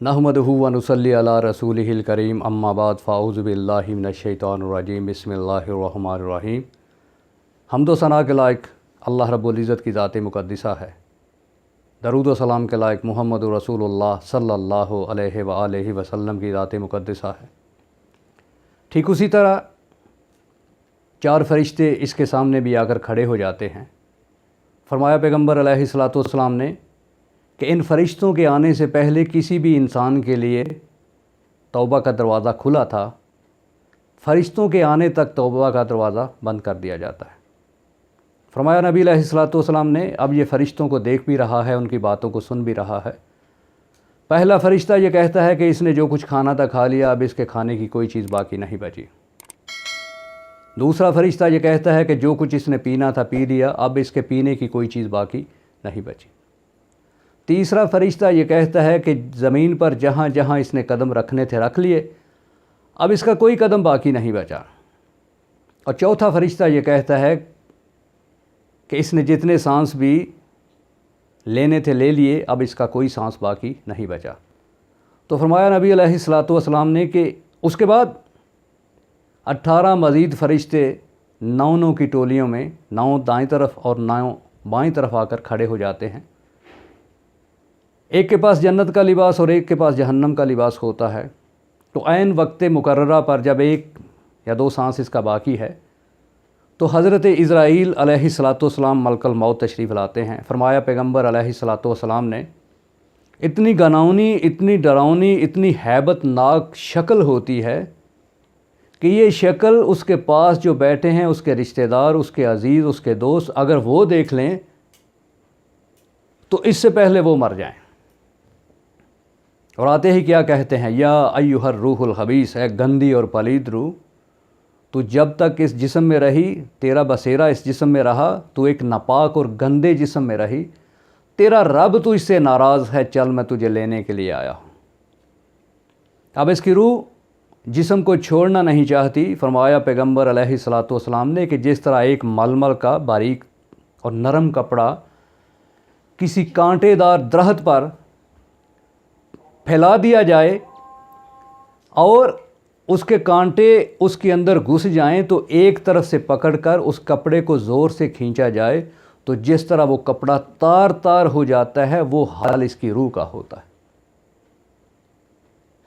नहमदुहु व नुसल्ली अला रसूलिहिल करीम अम्मा बाद फ़ाऊज़ु बिल्लाहि मिनश्शैतानिर्रजीम बिस्मिल्लाहिर्रहमानिर्रहीम। हम्द व सना के लायक अल्लाह रब्बुल इज़्ज़त की ज़ात मुक़द्दिसा है। दरूद व सलाम के लायक मुहम्मद रसूलुल्लाह सल्लल्लाहु अलैहि व आलिहि वसल्लम की ज़ात मुक़द्दिसा है। ठीक उसी तरह चार फरिश्ते इसके सामने भी आकर खड़े हो जाते हैं। फरमाया पैगम्बर अलैहिस्सलातु वस्सलाम ने कि इन फरिश्तों के आने से पहले किसी भी इंसान के लिए तौबा का दरवाज़ा खुला था, फरिश्तों के आने तक तौबा का दरवाज़ा बंद कर दिया जाता है। फरमाया नबी अलैहिस्सलातु वस्सलाम ने, अब ये फ़रिश्तों को देख भी रहा है, उनकी बातों को सुन भी रहा है। पहला फ़रिश्ता ये कहता है कि इसने जो कुछ खाना था खा लिया, अब इसके खाने की कोई चीज़ बाकी नहीं बची। दूसरा फ़रिश्ता ये कहता है कि जो कुछ इसने पीना था पी लिया, अब इसके पीने की कोई चीज़ बाकी नहीं बची। तीसरा फ़रिश्ता ये कहता है कि ज़मीन पर जहाँ जहाँ इसने कदम रखने थे रख लिए, अब इसका कोई कदम बाकी नहीं बचा। और चौथा फ़रिश्ता ये कहता है कि इसने जितने सांस भी लेने थे ले लिए, अब इसका कोई सांस बाकी नहीं बचा। तो फरमाया नबी अलैहिस्सलातु वस्सलाम ने कि उसके बाद 18 मज़ीद फ़रिश्ते 9 की टोलियों में 9 दाएं तरफ और 9 बाएं तरफ आकर खड़े हो जाते हैं। एक के पास जन्नत का लिबास और एक के पास जहन्नम का लिबास होता है। तो ऐन वक्त मुकर्ररा पर जब एक या दो सांस इसका बाकी है तो हज़रत इज़राईल अलैहिस्सलातु वस्सलाम मलकल मौत तशरीफ़ लाते हैं। फरमाया पैगम्बर अलैहिस्सलातु वस्सलाम ने, इतनी गनाउनी, इतनी डरावनी, इतनी हैबतनाक शक्ल होती है कि ये शक्ल उसके पास जो बैठे हैं, उसके रिश्तेदार, उसके अज़ीज़, उसके दोस्त, अगर वो देख लें तो इससे पहले वो मर जाएं। और आते ही क्या कहते हैं, या अय्युहर रूहुल खबीस, है गंदी और पलीद रूह, तो जब तक इस जिस्म में रही, तेरा बसेरा इस जिस्म में रहा, तो एक नापाक और गंदे जिस्म में रही, तेरा रब तो इससे नाराज़ है, चल मैं तुझे लेने के लिए आया हूँ। अब इसकी रूह जिस्म को छोड़ना नहीं चाहती। फरमाया पैगम्बर अलैहिस्सलातु वस्सलाम ने कि जिस तरह एक मलमल का बारीक और नरम कपड़ा किसी कांटेदार दरख्त पर फैला दिया जाए और उसके कांटे उसके अंदर घुस जाएं, तो एक तरफ से पकड़कर उस कपड़े को ज़ोर से खींचा जाए तो जिस तरह वो कपड़ा तार तार हो जाता है, वो हाल इसकी रूह का होता है।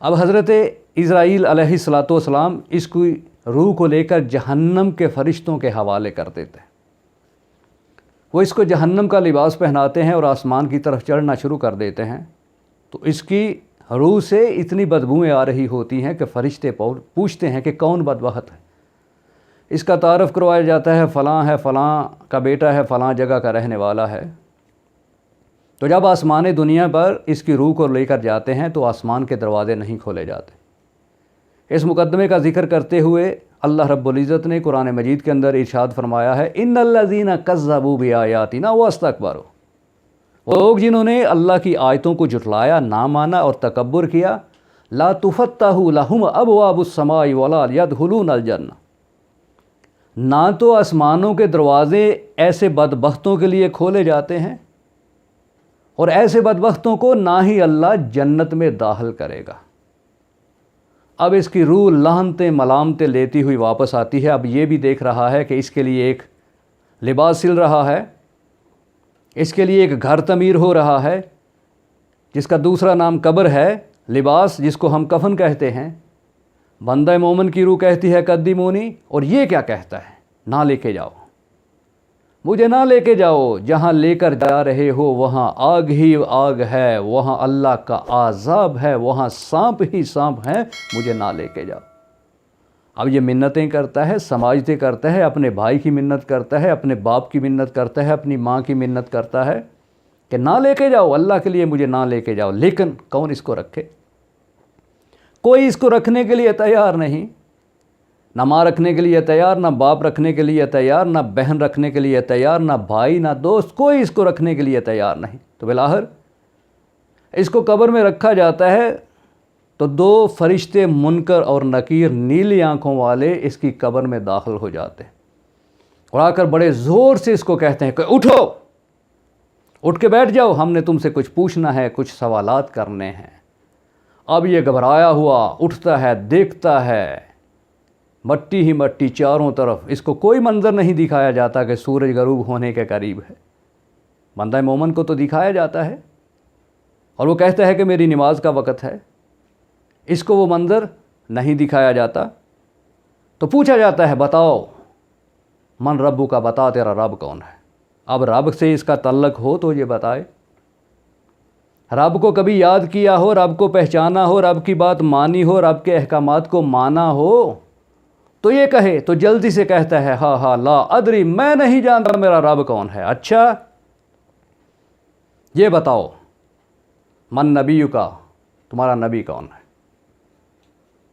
अब हज़रत इज़राईल अलैहिस्सलातु वस्सलाम इसकी रूह को लेकर जहन्नम के फ़रिश्तों के हवाले कर देते हैं। वो इसको जहन्नम का लिबास पहनाते हैं और आसमान की तरफ चढ़ना शुरू कर देते हैं। तो इसकी रूह से इतनी बदबूएँ आ रही होती हैं कि फ़रिश्ते पूछते हैं कि कौन बदबख्त है। इसका तारफ़ करवाया जाता है, फ़लाँ है, फ़लाँ का बेटा है, फ़लाँ जगह का रहने वाला है। तो जब आसमान दुनिया पर इसकी रूह को लेकर जाते हैं तो आसमान के दरवाज़े नहीं खोले जाते। इस मुकदमे का ज़िक्र करते हुए अल्लाह रब्बुल इज़्ज़त ने कुरान मजीद के अंदर इरशाद फरमाया है, इन्नल्लज़ीना कज़्ज़बू बिआयातिना वस्तकबरू, वो लोग जिन्होंने अल्लाह की आयतों को झुठलाया, ना माना और तकब्बुर किया, ला तुफ़त्तहु लहुम अबवाबुस समाई वला यदखुलूनल जन्नह, ना तो आसमानों के दरवाज़े ऐसे बदबख्तों के लिए खोले जाते हैं और ऐसे बदबख्तों को ना ही अल्लाह जन्नत में दाखिल करेगा। अब इसकी रूह लानतें मलामतें लेती हुई वापस आती है। अब ये भी देख रहा है कि इसके लिए एक लिबास सिल रहा है, इसके लिए एक घर तमीर हो रहा है, जिसका दूसरा नाम कब्र है, लिबास जिसको हम कफन कहते हैं। बंदा मोमन की रूह कहती है कद्दिमूनी, और ये क्या कहता है, ना लेके जाओ, मुझे ना लेके जाओ, जहाँ लेकर जा रहे हो वहाँ आग ही आग है, वहाँ अल्लाह का आज़ाब है, वहाँ सांप ही सांप है, मुझे ना लेके जाओ। अब ये मिन्नतें करता है, समाजतें करता है, अपने भाई की मिन्नत करता है, अपने बाप की मिन्नत करता है, अपनी माँ की मिन्नत करता है कि ना लेके जाओ, अल्लाह के लिए मुझे ना लेके जाओ। लेकिन कौन इसको रखे? कोई इसको रखने के लिए तैयार नहीं। ना माँ रखने के लिए तैयार, ना बाप रखने के लिए तैयार, ना बहन रखने के लिए तैयार, ना भाई, ना दोस्त, कोई इसको रखने के लिए तैयार नहीं। तो बिलाहर इसको कब्र में रखा जाता है तो 2 फरिश्ते मुनकर और नकीर नीली आंखों वाले इसकी कब्र में दाखिल हो जाते हैं और आकर बड़े ज़ोर से इसको कहते हैं कि उठो, उठ के बैठ जाओ, हमने तुमसे कुछ पूछना है, कुछ सवालात करने हैं। اب یہ گھبرایا ہوا اٹھتا ہے، دیکھتا ہے مٹی ہی مٹی چاروں طرف، اس کو کوئی منظر نہیں دکھایا جاتا کہ سورج غروب ہونے کے قریب ہے۔ بندہ مومن کو تو دکھایا جاتا ہے اور وہ کہتا ہے کہ میری نماز کا وقت ہے، اس کو وہ منظر نہیں دکھایا جاتا۔ تو پوچھا جاتا ہے بتاؤ من ربو کا، بتا تیرا رب کون ہے۔ اب رب سے اس کا تعلق ہو تو یہ بتائے، رب کو کبھی یاد کیا ہو، رب کو پہچانا ہو، رب کی بات مانی ہو، رب کے احکامات کو مانا ہو تو یہ کہے۔ تو جلدی سے کہتا ہے ہاں ہاں لا ادری، میں نہیں جانتا میرا رب کون ہے۔ اچھا یہ بتاؤ من نبی کا، تمہارا نبی کون ہے۔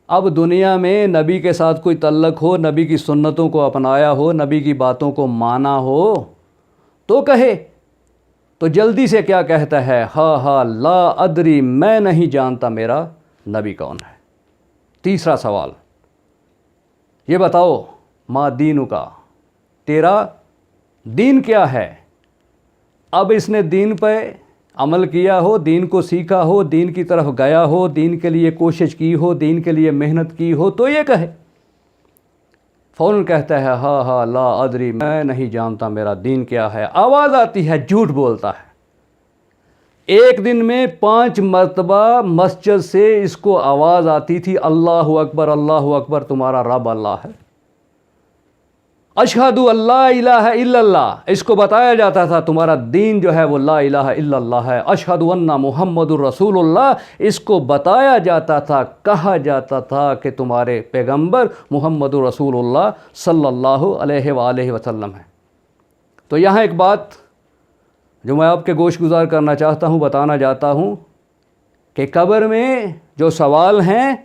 اب دنیا میں نبی کے ساتھ کوئی تعلق ہو، نبی کی سنتوں کو اپنایا ہو، نبی کی باتوں کو مانا ہو تو کہے۔ تو جلدی سے کیا کہتا ہے، ہاں ہاں لا ادری، میں نہیں جانتا میرا نبی کون ہے۔ تیسرا سوال، یہ بتاؤ ما دینو کا، تیرا دین کیا ہے۔ اب اس نے دین پہ عمل کیا ہو، دین کو سیکھا ہو، دین کی طرف گیا ہو، دین کے لیے کوشش کی ہو، دین کے لیے محنت کی ہو تو یہ کہے۔ فوراً کہتا ہے ہاں ہاں لا ادری، میں نہیں جانتا میرا دین کیا ہے۔ آواز آتی ہے، جھوٹ بولتا ہے۔ ایک دن میں 5 مرتبہ مسجد سے اس کو آواز آتی تھی اللہ اکبر، تمہارا رب اللہ ہے۔ اشہد اللہ الہ الا اللہ، اس کو بتایا جاتا تھا تمہارا دین جو ہے وہ لا الہ الا اللہ ہے۔ اشہد ان محمد الرسول اللہ، اس کو بتایا جاتا تھا، کہا جاتا تھا کہ تمہارے پیغمبر محمد الرسول اللہ صلی اللہ علیہ وآلہ وسلم ہے۔ تو یہاں ایک بات جو میں آپ کے گوش گزار کرنا چاہتا ہوں، بتانا چاہتا ہوں کہ قبر میں جو سوال ہیں،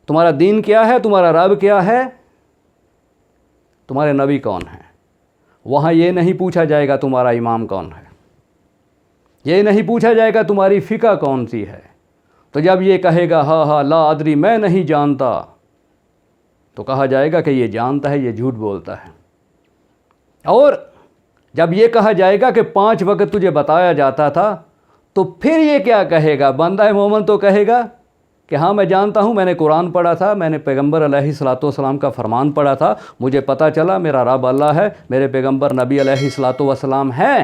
تمہارا دین کیا ہے، تمہارا رب کیا ہے، تمہارے نبی کون ہیں، وہاں یہ نہیں پوچھا جائے گا تمہارا امام کون ہے، یہ نہیں پوچھا جائے گا تمہاری فقہ کون سی ہے۔ تو جب یہ کہے گا ہاں ہاں لا ادری، میں نہیں جانتا، تو کہا جائے گا کہ یہ جانتا ہے، یہ جھوٹ بولتا ہے۔ اور جب یہ کہا جائے گا کہ 5 وقت تجھے بتایا جاتا تھا تو پھر یہ کیا کہے گا، بندہ مومن تو کہے گا کہ ہاں میں جانتا ہوں، میں نے قرآن پڑھا تھا، میں نے پیغمبر علیہ الصلوۃ والسلام کا فرمان پڑھا تھا، مجھے پتہ چلا میرا رب اللہ ہے، میرے پیغمبر نبی علیہ الصلوۃ والسلام ہیں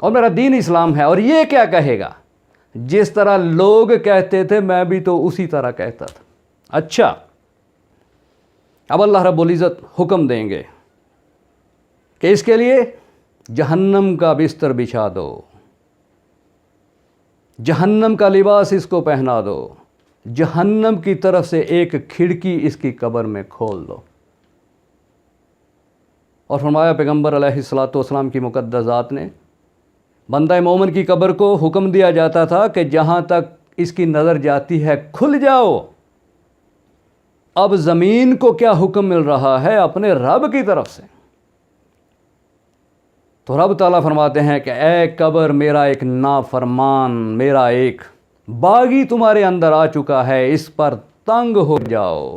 اور میرا دین اسلام ہے۔ اور یہ کیا کہے گا، جس طرح لوگ کہتے تھے میں بھی تو اسی طرح کہتا تھا۔ اچھا اب اللہ رب العزت حکم دیں گے کہ اس کے لیے جہنم کا بستر بچھا دو، جہنم کا لباس اس کو پہنا دو، جہنم کی طرف سے ایک کھڑکی اس کی قبر میں کھول دو۔ اور فرمایا پیغمبر علیہ الصلوۃ والسلام کی مقدس ذات نے، بندہ مومن کی قبر کو حکم دیا جاتا تھا کہ جہاں تک اس کی نظر جاتی ہے کھل جاؤ۔ اب زمین کو کیا حکم مل رہا ہے اپنے رب کی طرف سے؟ تو رب تعالیٰ فرماتے ہیں کہ اے قبر، میرا ایک نافرمان، میرا ایک باغی تمہارے اندر آ چکا ہے، اس پر تنگ ہو جاؤ۔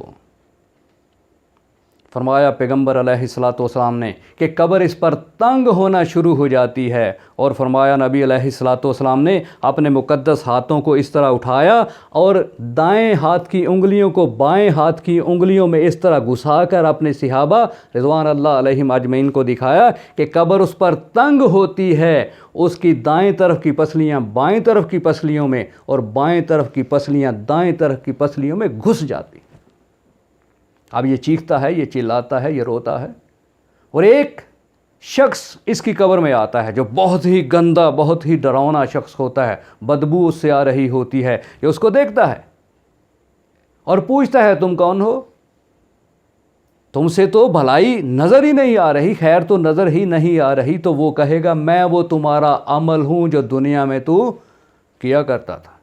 فرمایا پیغمبر علیہ الصلوۃ والسلام نے کہ قبر اس پر تنگ ہونا شروع ہو جاتی ہے، اور فرمایا نبی علیہ الصلوۃ والسلام نے اپنے مقدس ہاتھوں کو اس طرح اٹھایا اور دائیں ہاتھ کی انگلیوں کو بائیں ہاتھ کی انگلیوں میں اس طرح گھسا کر اپنے صحابہ رضوان اللہ علیہم اجمعین کو دکھایا کہ قبر اس پر تنگ ہوتی ہے، اس کی دائیں طرف کی پسلیاں بائیں طرف کی پسلیوں میں اور بائیں طرف کی پسلیاں دائیں طرف کی پسلیوں میں گھس جاتی۔ اب یہ چیختا ہے، یہ چلاتا ہے، یہ روتا ہے، اور ایک شخص اس کی قبر میں آتا ہے جو بہت ہی گندا، بہت ہی ڈراؤنا شخص ہوتا ہے، بدبو اس سے آ رہی ہوتی ہے۔ یہ اس کو دیکھتا ہے اور پوچھتا ہے تم کون ہو؟ تم سے تو بھلائی نظر ہی نہیں آ رہی، خیر تو نظر ہی نہیں آ رہی۔ تو وہ کہے گا میں وہ تمہارا عمل ہوں جو دنیا میں تو کیا کرتا تھا۔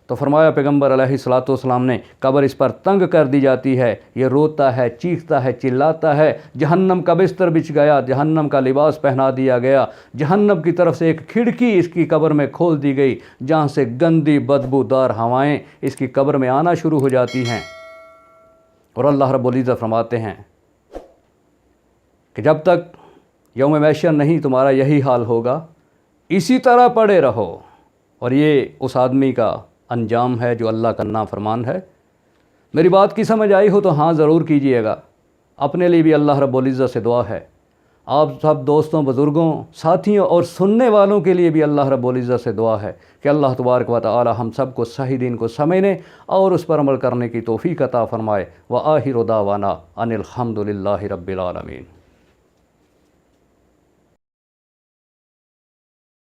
تو فرمایا پیغمبر علیہ الصلوۃ والسلام نے قبر اس پر تنگ کر دی جاتی ہے، یہ روتا ہے، چیختا ہے، چلاتا ہے، جہنم کا بستر بچھ گیا، جہنم کا لباس پہنا دیا گیا، جہنم کی طرف سے ایک کھڑکی اس کی قبر میں کھول دی گئی جہاں سے گندی بدبودار ہوائیں اس کی قبر میں آنا شروع ہو جاتی ہیں۔ اور اللہ رب العزت فرماتے ہیں کہ جب تک یوم محشر نہیں تمہارا یہی حال ہوگا، اسی طرح پڑے رہو۔ اور یہ اس آدمی کا انجام ہے جو اللہ کا نافرمان ہے۔ میری بات کی سمجھ آئی ہو تو ہاں ضرور کیجئے گا۔ اپنے لیے بھی اللہ رب العزت سے دعا ہے، آپ سب دوستوں، بزرگوں، ساتھیوں اور سننے والوں کے لیے بھی اللہ رب العزت سے دعا ہے کہ اللہ تبارک و تعالی ہم سب کو صحیح دین کو سمجھنے اور اس پر عمل کرنے کی توفیق عطا فرمائے۔ وآخر دعوانا ان الحمد للہ رب العالمین۔